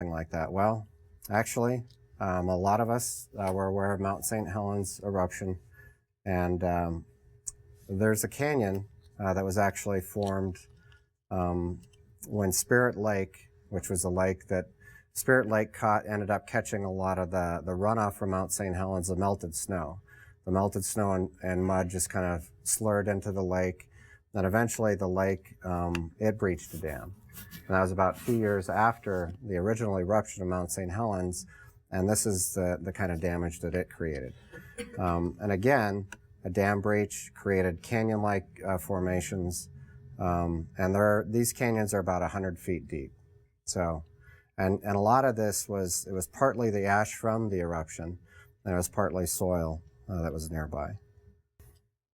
like that? Well, actually, a lot of us were aware of Mount St. Helens eruption, and there's a canyon that was actually formed when Spirit Lake, which was a lake that Spirit Lake ended up catching a lot of the runoff from Mount St. Helens, the melted snow. The melted snow and mud just kind of slurred into the lake. And eventually the lake, it breached a dam. And that was about 2 years after the original eruption of Mount St. Helens. And this is the kind of damage that it created. And again, a dam breach created canyon-like formations. And these canyons are about 100 feet deep. So, and a lot of this it was partly the ash from the eruption, and it was partly soil that was nearby.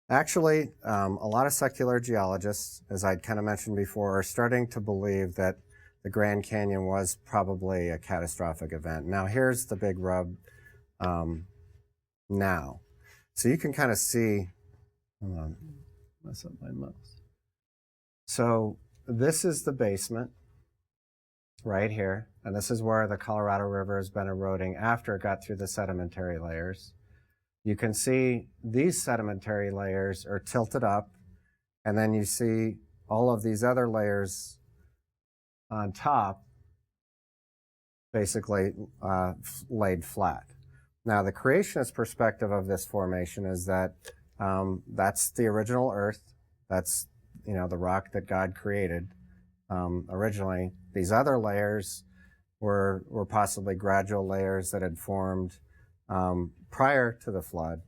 Actually, a lot of secular geologists, as I'd kind of mentioned before, are starting to believe that the Grand Canyon was probably a catastrophic event. Now, here's the big rub now. So you can kind of see, hold on, mess up my mouse. So this is the basement right here, and this is where the Colorado River has been eroding after it got through the sedimentary layers. You can see these sedimentary layers are tilted up, and then you see all of these other layers on top basically laid flat. Now, the creationist perspective of this formation is that that's the original Earth. That's, you know, the rock that God created originally. These other layers were possibly gradual layers that had formed prior to the flood,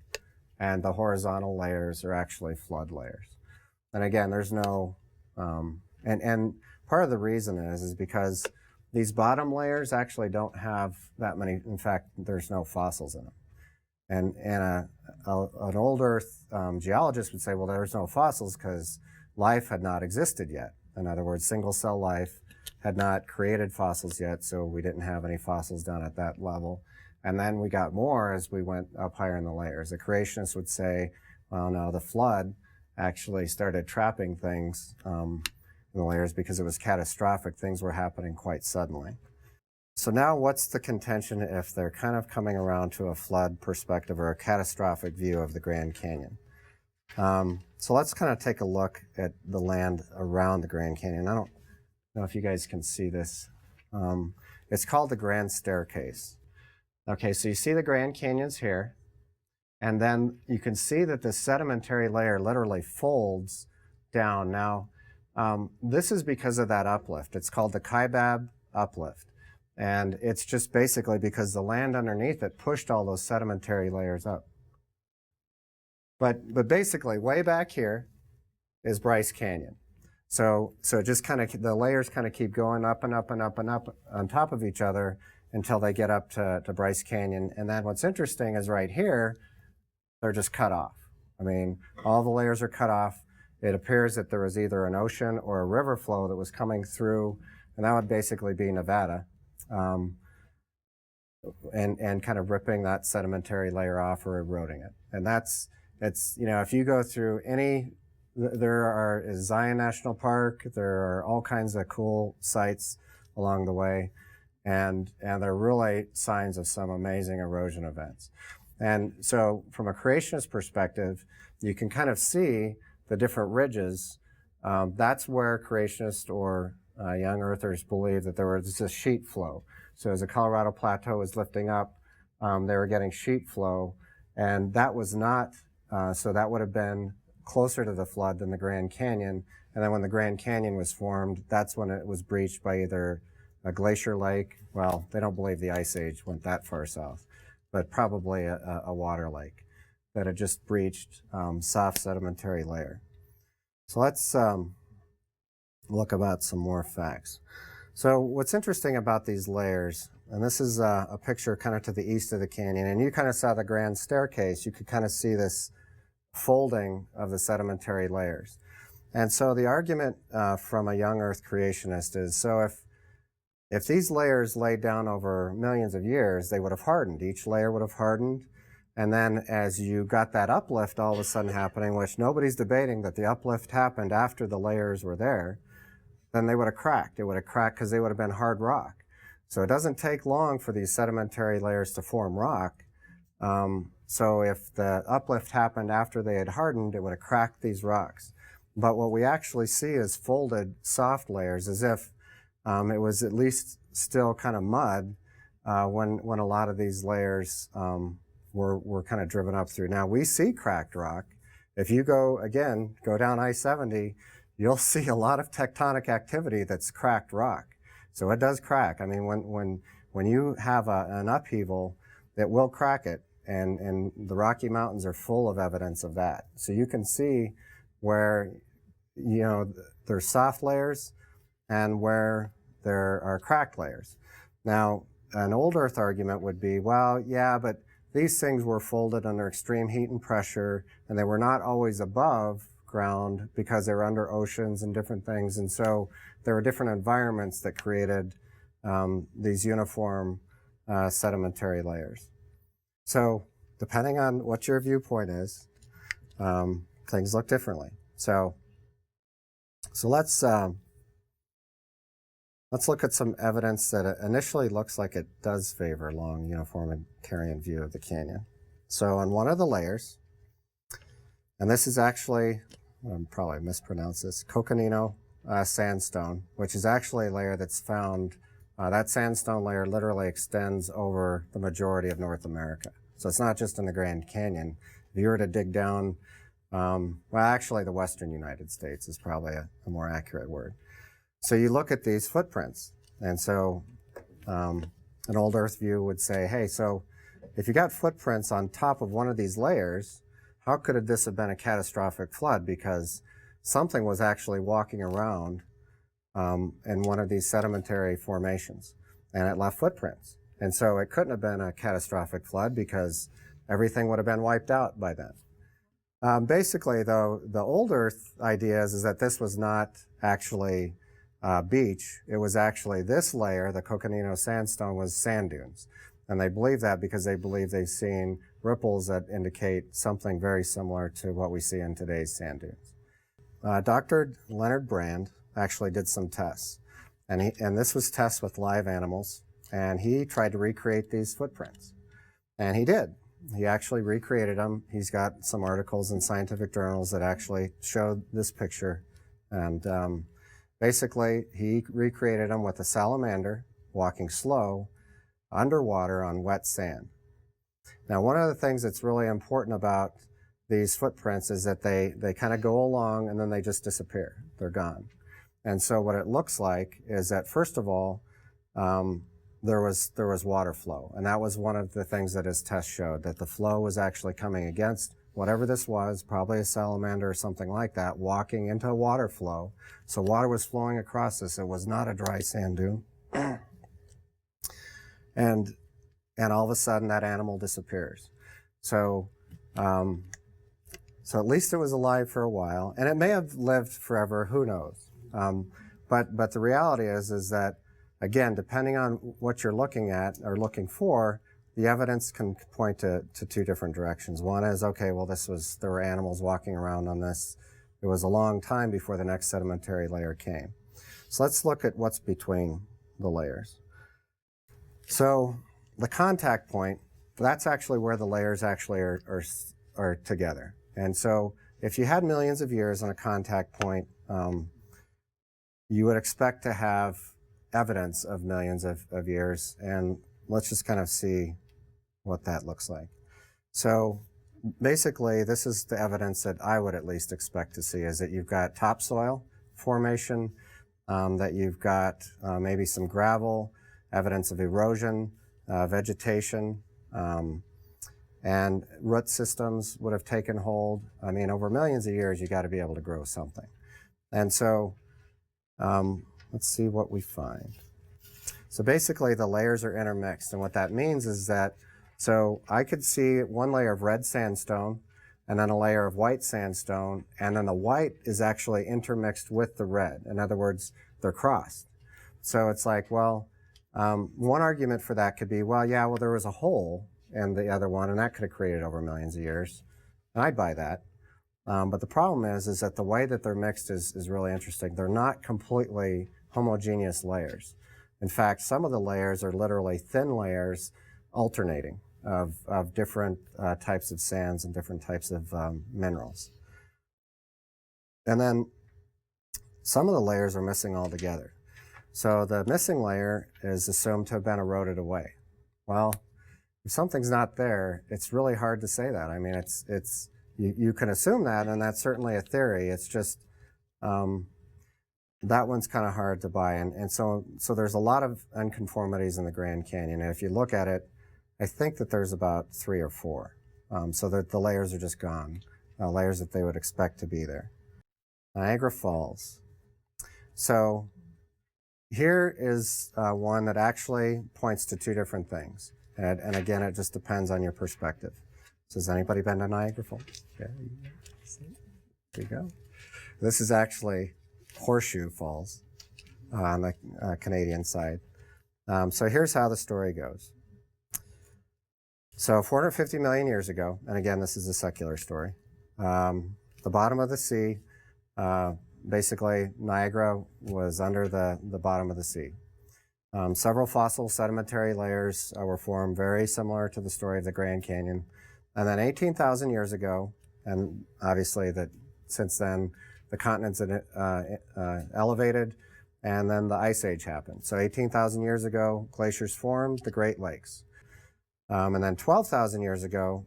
and the horizontal layers are actually flood layers. And again, there's no, and part of the reason is because these bottom layers actually don't have that many, in fact, there's no fossils in them. And an old Earth geologist would say, well, there's no fossils because life had not existed yet. In other words, single cell life had not created fossils yet, so we didn't have any fossils down at that level. And then we got more as we went up higher in the layers. The creationists would say, well, no, the flood actually started trapping things in the layers because it was catastrophic. Things were happening quite suddenly. So now what's the contention if they're kind of coming around to a flood perspective or a catastrophic view of the Grand Canyon? So let's kind of take a look at the land around the Grand Canyon. I don't know if you guys can see this. It's called the Grand Staircase. Okay, so you see the Grand Canyon's here, and then you can see that the sedimentary layer literally folds down. Now, this is because of that uplift. It's called the Kaibab uplift, and it's just basically because the land underneath it pushed all those sedimentary layers up. But basically, way back here is Bryce Canyon. So just kind of, the layers kind of keep going up and up and up and up on top of each other until they get up to Bryce Canyon. And then what's interesting is right here, they're just cut off. I mean, all the layers are cut off. It appears that there was either an ocean or a river flow that was coming through, and that would basically be Nevada, and kind of ripping that sedimentary layer off or eroding it. And it's, you know, if you go through there is Zion National Park, there are all kinds of cool sites along the way, and they're really signs of some amazing erosion events. And so from a creationist perspective, you can kind of see the different ridges. That's where creationists or young earthers believe that there was this sheet flow. So as the Colorado Plateau was lifting up, they were getting sheet flow, and that was not, so that would have been closer to the flood than the Grand Canyon. And then when the Grand Canyon was formed, that's when it was breached by either a glacier lake. Well, they don't believe the Ice Age went that far south, but probably a water lake that had just breached soft sedimentary layer. So let's look about some more facts. So what's interesting about these layers, and this is a picture kind of to the east of the canyon, and you kind of saw the Grand Staircase. You could kind of see this folding of the sedimentary layers. And so the argument from a young Earth creationist is, so if these layers laid down over millions of years, they would have hardened. Each layer would have hardened. And then as you got that uplift all of a sudden happening, which nobody's debating that the uplift happened after the layers were there, then they would have cracked. It would have cracked because they would have been hard rock. So it doesn't take long for these sedimentary layers to form rock. So if the uplift happened after they had hardened, it would have cracked these rocks. But what we actually see is folded soft layers, as if it was at least still kind of mud when a lot of these layers were kind of driven up through. Now we see cracked rock. If you go down I-70, you'll see a lot of tectonic activity that's cracked rock. So it does crack. I mean, when you have an upheaval, it will crack it, and the Rocky Mountains are full of evidence of that. So you can see where, there's soft layers and where there are cracked layers. Now, an old Earth argument would be, well, yeah, but these things were folded under extreme heat and pressure, and they were not always above ground because they were under oceans and different things. And so there were different environments that created these uniform sedimentary layers. So depending on what your viewpoint is, things look differently. So let's look at some evidence that initially looks like it does favor a long uniformitarian view of the canyon. So on one of the layers, and this is actually, I'm probably mispronounced this, Coconino sandstone, which is actually a layer that's found, that sandstone layer literally extends over the majority of North America. So it's not just in the Grand Canyon. If you were to dig down, well, actually the Western United States is probably a more accurate word. So you look at these footprints, and so an old Earth view would say, hey, so if you got footprints on top of one of these layers, how could this have been a catastrophic flood? Because something was actually walking around in one of these sedimentary formations, and it left footprints. And so it couldn't have been a catastrophic flood because everything would have been wiped out by then. Basically, though, the old Earth idea is that this was not actually beach. It was actually this layer, the Coconino sandstone, was sand dunes. And they believe that because they believe they've seen ripples that indicate something very similar to what we see in today's sand dunes. Dr. Leonard Brand actually did some tests. And this was tests with live animals. And he tried to recreate these footprints. And he did. He actually recreated them. He's got some articles in scientific journals that actually showed this picture. And basically, he recreated them with a salamander walking slow underwater on wet sand. Now, one of the things that's really important about these footprints is that they kind of go along and then they just disappear. They're gone. And so what it looks like is that, first of all, there was water flow. And that was one of the things that his test showed, that the flow was actually coming against whatever this was, probably a salamander or something like that, walking into a water flow. So water was flowing across this. It was not a dry sand dune. And all of a sudden that animal disappears. So at least it was alive for a while, and it may have lived forever, who knows. But the reality is that, again, depending on what you're looking at or looking for, the evidence can point to two different directions. One is, okay, well, there were animals walking around on this. It was a long time before the next sedimentary layer came. So let's look at what's between the layers. So the contact point, that's actually where the layers actually are together. And so if you had millions of years on a contact point, you would expect to have evidence of millions of years. And let's just kind of see what that looks like. So basically, this is the evidence that I would at least expect to see, is that you've got topsoil formation, that you've got maybe some gravel, evidence of erosion, vegetation, and root systems would have taken hold. I mean, over millions of years, you got to be able to grow something. And so let's see what we find. So basically, the layers are intermixed. And what that means is that, so I could see one layer of red sandstone and then a layer of white sandstone, and then the white is actually intermixed with the red. In other words, they're crossed. So it's like, well, one argument for that could be, well, yeah, well, there was a hole in the other one, and that could have created over millions of years. And I'd buy that. But the problem is that the way that they're mixed is really interesting. They're not completely homogeneous layers. In fact, some of the layers are literally thin layers alternating of different types of sands and different types of minerals. And then some of the layers are missing altogether. So the missing layer is assumed to have been eroded away. Well, if something's not there, it's really hard to say that. I mean, you can assume that, and that's certainly a theory. It's just that one's kind of hard to buy. And so there's a lot of unconformities in the Grand Canyon. And if you look at it, I think that there's about 3 or 4. So that the layers are just gone, layers that they would expect to be there. Niagara Falls. So here is one that actually points to 2 different things. And again, it just depends on your perspective. So has anybody been to Niagara Falls? Yeah, there you go. This is actually Horseshoe Falls on the Canadian side. So here's how the story goes. So 450 million years ago, and again, this is a secular story, the bottom of the sea, basically Niagara was under the bottom of the sea. Several fossil sedimentary layers were formed, very similar to the story of the Grand Canyon. And then 18,000 years ago, and obviously that since then, the continents had elevated, and then the Ice Age happened. So 18,000 years ago, glaciers formed, the Great Lakes. And then 12,000 years ago,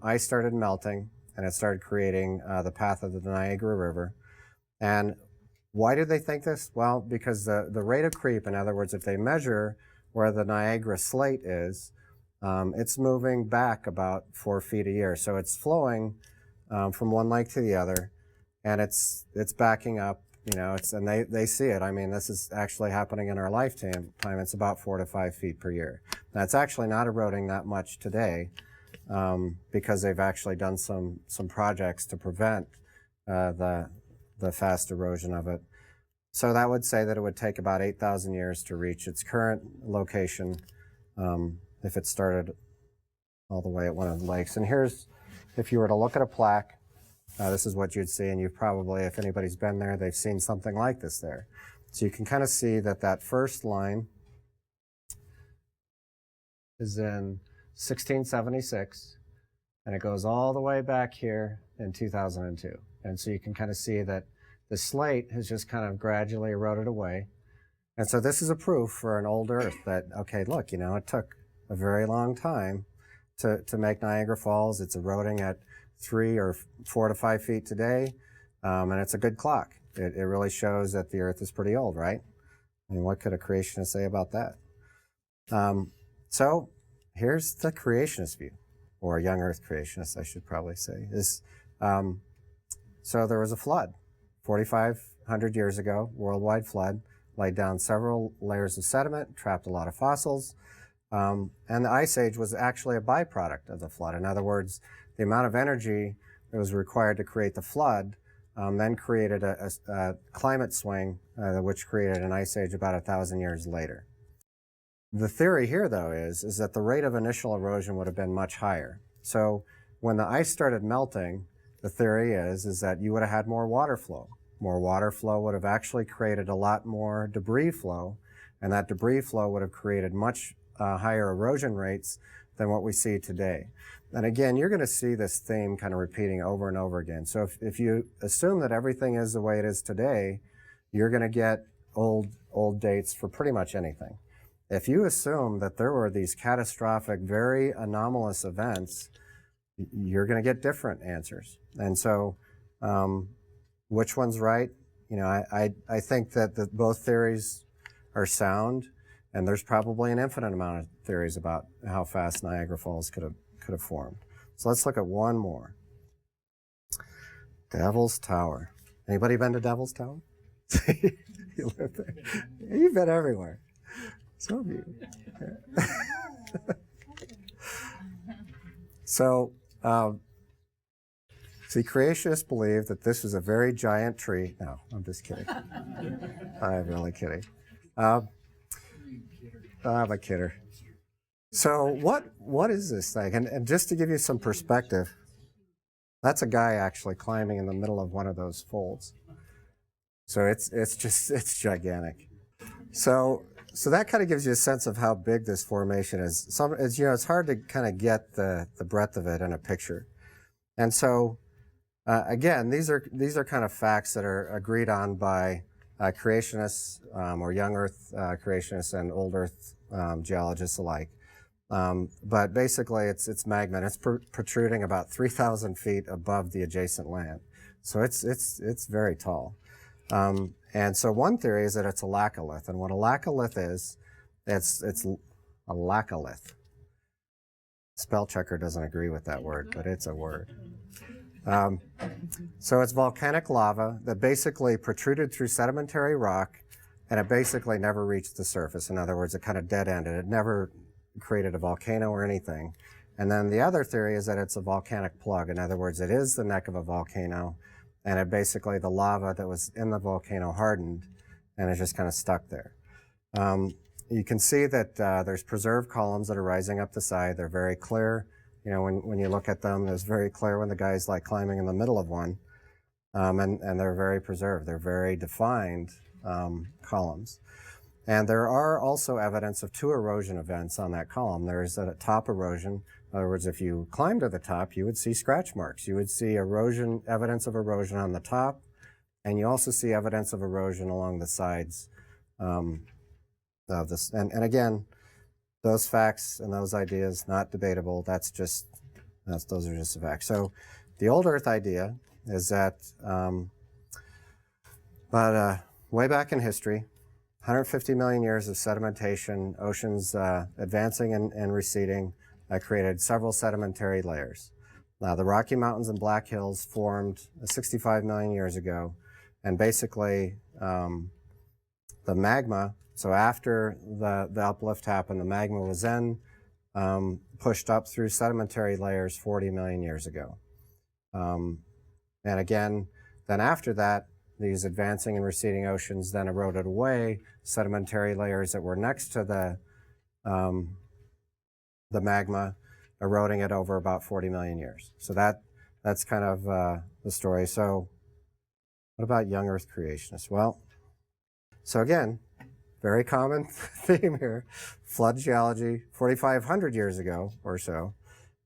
ice started melting, and it started creating the path of the Niagara River. And why did they think this? Well, because the rate of creep, in other words, if they measure where the Niagara slate is, it's moving back about 4 feet a year. So it's flowing from one lake to the other, and it's backing up, and they see it. I mean, this is actually happening in our lifetime. It's about 4 to 5 feet per year. That's actually not eroding that much today because they've actually done some projects to prevent the fast erosion of it. So that would say that it would take about 8,000 years to reach its current location if it started all the way at one of the lakes. And here's, if you were to look at a plaque, this is what you'd see, and you've probably, if anybody's been there, they've seen something like this there. So you can kind of see that first line is in 1676, and it goes all the way back here in 2002. And so you can kind of see that the slate has just kind of gradually eroded away. And so this is a proof for an old Earth that, okay, look, it took a very long time to make Niagara Falls. It's eroding at 3 or 4 to 5 feet today, and it's a good clock. It really shows that the Earth is pretty old, right? I mean, what could a creationist say about that? So here's the creationist view, or a young Earth creationist, I should probably say. So there was a flood 4,500 years ago, worldwide flood, laid down several layers of sediment, trapped a lot of fossils, and the Ice Age was actually a byproduct of the flood. In other words, the amount of energy that was required to create the flood then created a climate swing, which created an Ice Age about 1,000 years later. The theory here, though, is that the rate of initial erosion would have been much higher. So when the ice started melting, the theory is that you would have had more water flow. More water flow would have actually created a lot more debris flow, and that debris flow would have created much higher erosion rates than what we see today. And again, you're going to see this theme kind of repeating over and over again. So if you assume that everything is the way it is today, you're going to get old dates for pretty much anything. If you assume that there were these catastrophic, very anomalous events, you're going to get different answers. And so which one's right? I think that both theories are sound, and there's probably an infinite amount of theories about how fast Niagara Falls could have formed. So let's look at one more. Devil's Tower. Anybody been to Devil's Tower? You live there. You've been everywhere. Some of you. So, see, creationists believe that this is a very giant tree. No, I'm just kidding. I'm really kidding. I'm a kidder. So what is this thing? And just to give you some perspective, that's a guy actually climbing in the middle of one of those folds. So it's gigantic. So so that kind of gives you a sense of how big this formation is. It's hard to kind of get the breadth of it in a picture. And so, again, these are kind of facts that are agreed on by creationists or young Earth creationists and old Earth geologists alike. But basically, it's magma, and it's protruding about 3,000 feet above the adjacent land. So it's very tall. And so one theory is that it's a laccolith, and what a laccolith is, it's a laccolith. Spell checker doesn't agree with that word, but it's a word. So it's volcanic lava that basically protruded through sedimentary rock, and it basically never reached the surface. In other words, it kind of dead-ended. It never created a volcano or anything. And then the other theory is that it's a volcanic plug. In other words, it is the neck of a volcano, and it basically, the lava that was in the volcano hardened, and it's just kind of stuck there. You can see that there's preserved columns that are rising up the side. They're very clear. You know, when you look at them, it's very clear when the guy's like climbing in the middle of one. And they're very preserved. They're very defined columns. And there are also evidence of two erosion events on that column. There's a top erosion. In other words, if you climb to the top, you would see scratch marks. You would see evidence of erosion on the top, and you also see evidence of erosion along the sides of this. And again, those facts and those ideas, not debatable. Those are just the facts. So the old Earth idea is that way back in history, 150 million years of sedimentation, oceans advancing and receding, created several sedimentary layers. Now, the Rocky Mountains and Black Hills formed 65 million years ago, and basically the magma, so after the uplift happened, the magma was then pushed up through sedimentary layers 40 million years ago. And again, then after that, these advancing and receding oceans then eroded away sedimentary layers that were next to the magma, eroding it over about 40 million years. So that's kind of the story. So what about young Earth creationists? Well, so again, very common theme here, flood geology 4,500 years ago or so.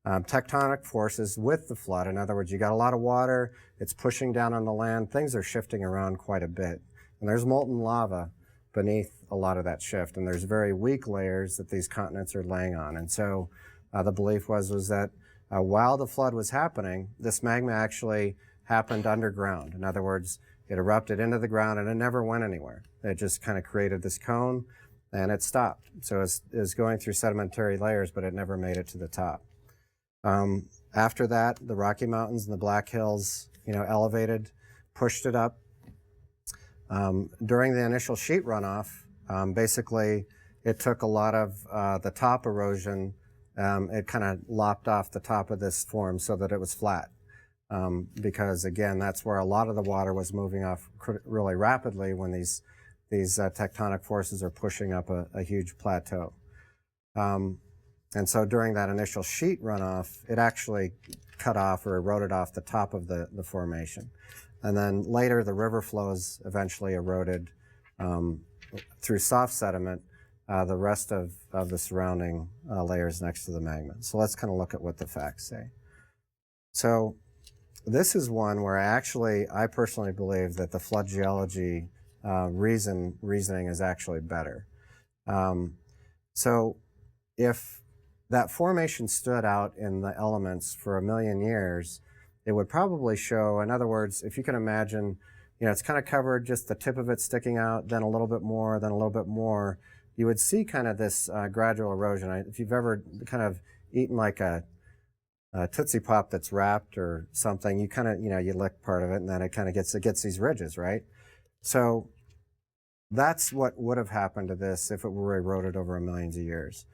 Tectonic forces with the flood. In other words, you got a lot of water, it's pushing down on the land, things are shifting around quite a bit. And there's molten lava beneath a lot of that shift, and there's very weak layers that these continents are laying on. And so the belief was that while the flood was happening, this magma actually happened underground. In other words, it erupted into the ground and it never went anywhere. It just kind of created this cone and it stopped. So it was going through sedimentary layers, but it never made it to the top. After that, the Rocky Mountains and the Black Hills, elevated, pushed it up. During the initial sheet runoff, basically it took a lot of the top erosion. It kind of lopped off the top of this form so that it was flat. Because again, that's where a lot of the water was moving off really rapidly when these tectonic forces are pushing up a huge plateau. And so during that initial sheet runoff, it actually cut off or eroded off the top of the formation. And then later, the river flows eventually eroded through soft sediment the rest of the surrounding layers next to the magma. So let's kind of look at what the facts say. So this is one where I personally believe that the flood geology reasoning is actually better. So if that formation stood out in the elements for 1 million years, it would probably show, in other words, if you can imagine, it's kind of covered, just the tip of it sticking out, then a little bit more, then a little bit more, you would see kind of this gradual erosion. If you've ever kind of eaten like a Tootsie Pop that's wrapped or something, you kind of, you lick part of it and then it kind of gets these ridges, right? So that's what would have happened to this if it were eroded over millions of years.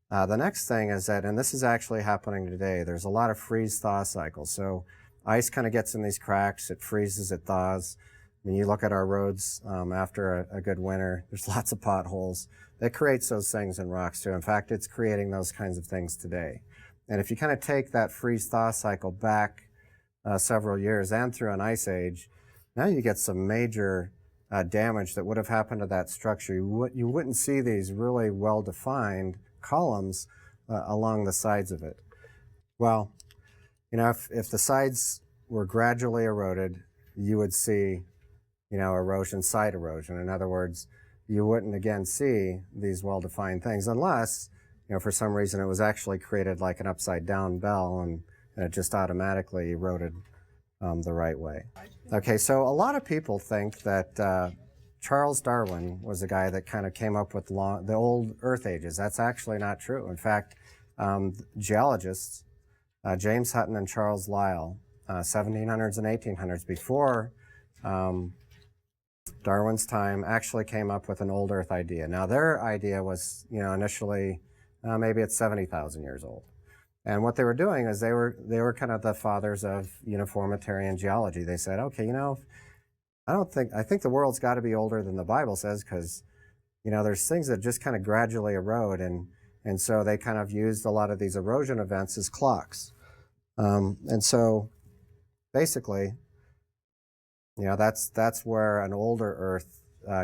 The next thing is that, and this is actually happening today, there's a lot of freeze-thaw cycles. So ice kind of gets in these cracks, it freezes, it thaws. When you look at our roads after a good winter, there's lots of potholes. It creates those things in rocks too. In fact, it's creating those kinds of things today. And if you kind of take that freeze-thaw cycle back several years and through an ice age, now you get some major damage that would have happened to that structure, you wouldn't see these really well-defined columns along the sides of it. Well, if the sides were gradually eroded, you would see, erosion, side erosion. In other words, you wouldn't again see these well-defined things unless, for some reason it was actually created like an upside-down bell and it just automatically eroded the right way. Okay, so a lot of people think that Charles Darwin was the guy that kind of came up with the old Earth ages. That's actually not true. In fact, geologists, James Hutton and Charles Lyell, 1700s and 1800s, before Darwin's time, actually came up with an old Earth idea. Now, their idea was, initially, maybe it's 70,000 years old. And what they were doing is they were kind of the fathers of uniformitarian geology. They said, okay, I think the world's got to be older than the Bible says, because, there's things that just kind of gradually erode, and so they kind of used a lot of these erosion events as clocks. And so basically, that's where an older Earth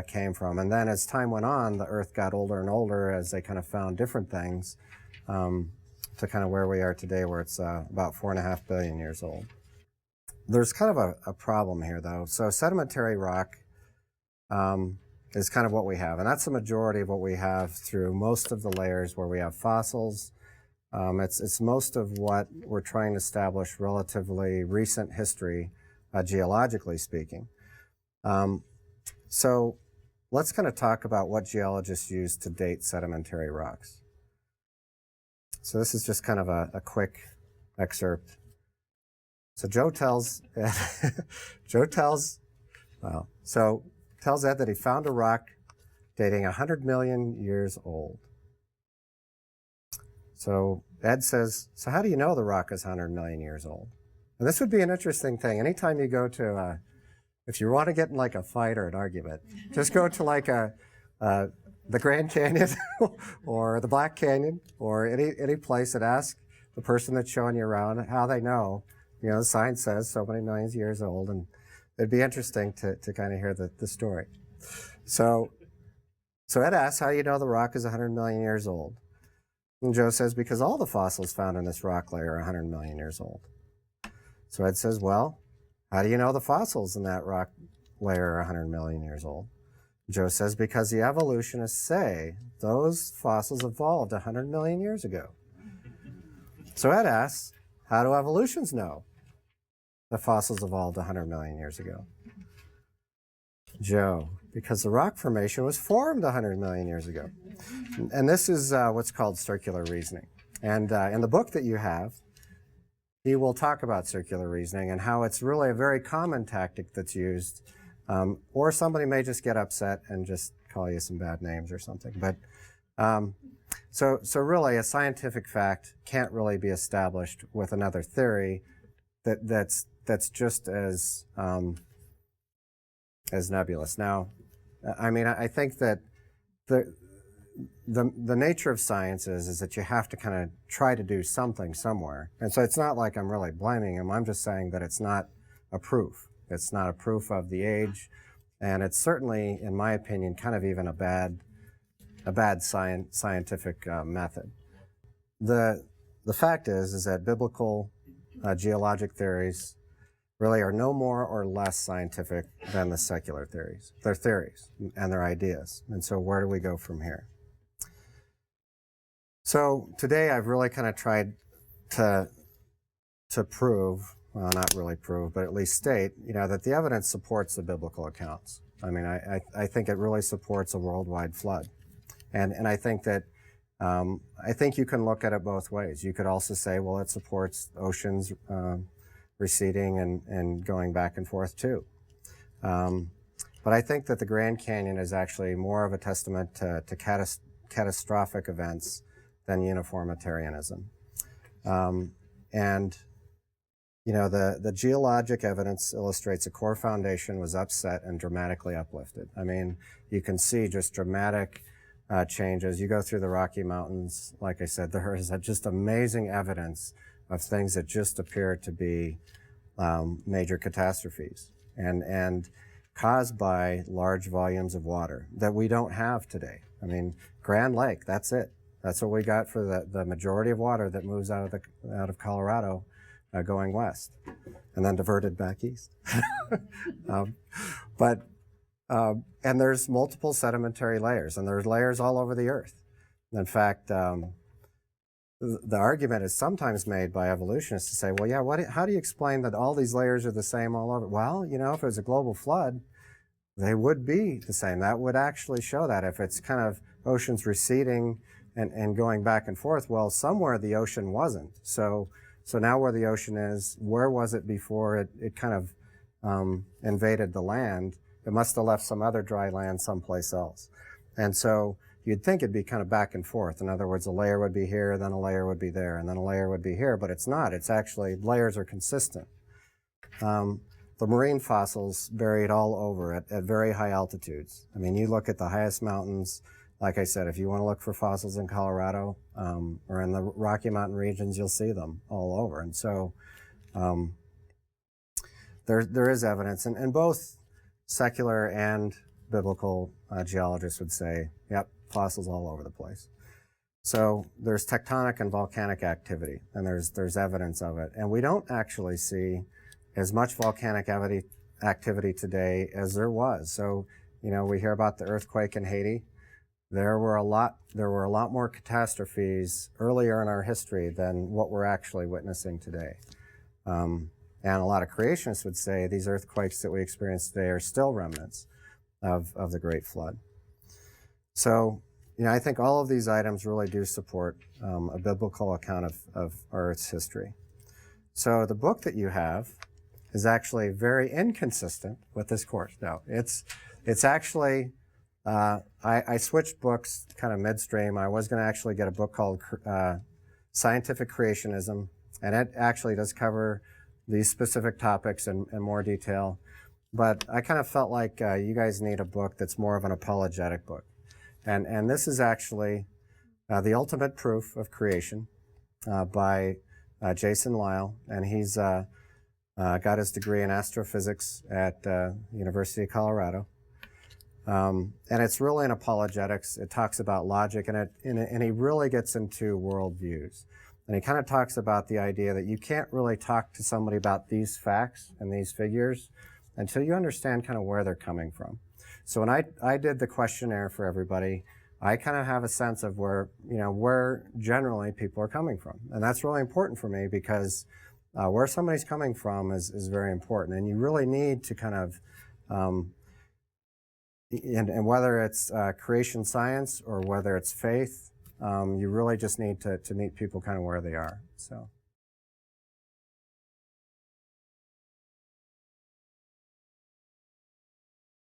came from. And then as time went on, the Earth got older and older as they kind of found different things to kind of where we are today, where it's about 4.5 billion years old. There's kind of a problem here, though. So sedimentary rock is kind of what we have, and that's the majority of what we have through most of the layers where we have fossils. It's most of what we're trying to establish relatively recent history, geologically speaking. So let's kind of talk about what geologists use to date sedimentary rocks. So this is just kind of a quick excerpt. So Joe tells Ed that he found a rock dating 100 million years old. So Ed says, so how do you know the rock is 100 million years old? And this would be an interesting thing. Anytime you go to, if you want to get in like a fight or an argument, just go to like the Grand Canyon or the Black Canyon or any place and ask the person that's showing you around how they know. The sign says so many millions of years old, and it'd be interesting to kind of hear the story. So Ed asks, how do you know the rock is 100 million years old? And Joe says, because all the fossils found in this rock layer are 100 million years old. So Ed says, well, how do you know the fossils in that rock layer are 100 million years old? Joe says, because the evolutionists say those fossils evolved 100 million years ago. So Ed asks, how do evolutionists know the fossils evolved 100 million years ago? Joe, because the rock formation was formed 100 million years ago. And this is what's called circular reasoning. And in the book that you have, he will talk about circular reasoning and how it's really a very common tactic that's used. Or somebody may just get upset and just call you some bad names or something. But so really, a scientific fact can't really be established with another theory that's just as nebulous. Now, I mean, I think that the nature of science is that you have to kind of try to do something somewhere. And so it's not like I'm really blaming him. I'm just saying that it's not a proof. It's not a proof of the age, and it's certainly, in my opinion, kind of even a bad scientific method. The fact is that biblical geologic theories really are no more or less scientific than the secular theories. They're theories and they're ideas. And so where do we go from here? So today I've really kind of tried to prove, well, not really prove, but at least state, that the evidence supports the biblical accounts. I mean, I think it really supports a worldwide flood. And I think that, I think you can look at it both ways. You could also say, well, it supports oceans receding and going back and forth too. But I think that the Grand Canyon is actually more of a testament to catastrophic events than uniformitarianism. And the geologic evidence illustrates a core foundation was upset and dramatically uplifted. I mean, you can see just dramatic changes. You go through the Rocky Mountains, like I said, there is just amazing evidence of things that just appear to be major catastrophes. And caused by large volumes of water that we don't have today. I mean, Grand Lake, that's it. That's what we got for the majority of water that moves out of Colorado going west and then diverted back east. And there's multiple sedimentary layers, and there's layers all over the earth. In fact, the argument is sometimes made by evolutionists to say, well, yeah, how do you explain that all these layers are the same all over? Well, you know, if it was a global flood, they would be the same. That would actually show that. If it's kind of oceans receding and going back and forth, well, somewhere the ocean wasn't. So now where the ocean is, where was it before it kind of invaded the land? It must have left some other dry land someplace else. And so you'd think it'd be kind of back and forth. In other words, a layer would be here, then a layer would be there, and then a layer would be here, but it's not. It's actually, layers are consistent. The marine fossils buried all over at very high altitudes. I mean, you look at the highest mountains, like I said, if you want to look for fossils in Colorado or in the Rocky Mountain regions, you'll see them all over. And so there is evidence, and both secular and biblical geologists would say, yep, fossils all over the place. So there's tectonic and volcanic activity, and there's evidence of it. And we don't actually see as much volcanic activity today as there was. So, you know, we hear about the earthquake in Haiti. There were a lot more catastrophes earlier in our history than what we're actually witnessing today. And a lot of creationists would say these earthquakes that we experience today are still remnants of the Great Flood. So, you know, I think all of these items really do support a biblical account of Earth's history. So the book that you have is actually very inconsistent with this course. No, it's actually, I switched books kind of midstream. I was going to actually get a book called Scientific Creationism, and it actually does cover these specific topics in more detail. But I kind of felt like you guys need a book that's more of an apologetic book. And this is actually The Ultimate Proof of Creation by Jason Lisle, and he's got his degree in astrophysics at University of Colorado. And it's really an apologetics. It talks about logic, and he really gets into worldviews. And he kind of talks about the idea that you can't really talk to somebody about these facts and these figures until you understand kind of where they're coming from. So when I did the questionnaire for everybody, I kind of have a sense of where generally people are coming from. And that's really important for me because where somebody's coming from is very important. And you really need to kind of, and whether it's creation science or whether it's faith, you really just need to meet people kind of where they are. So.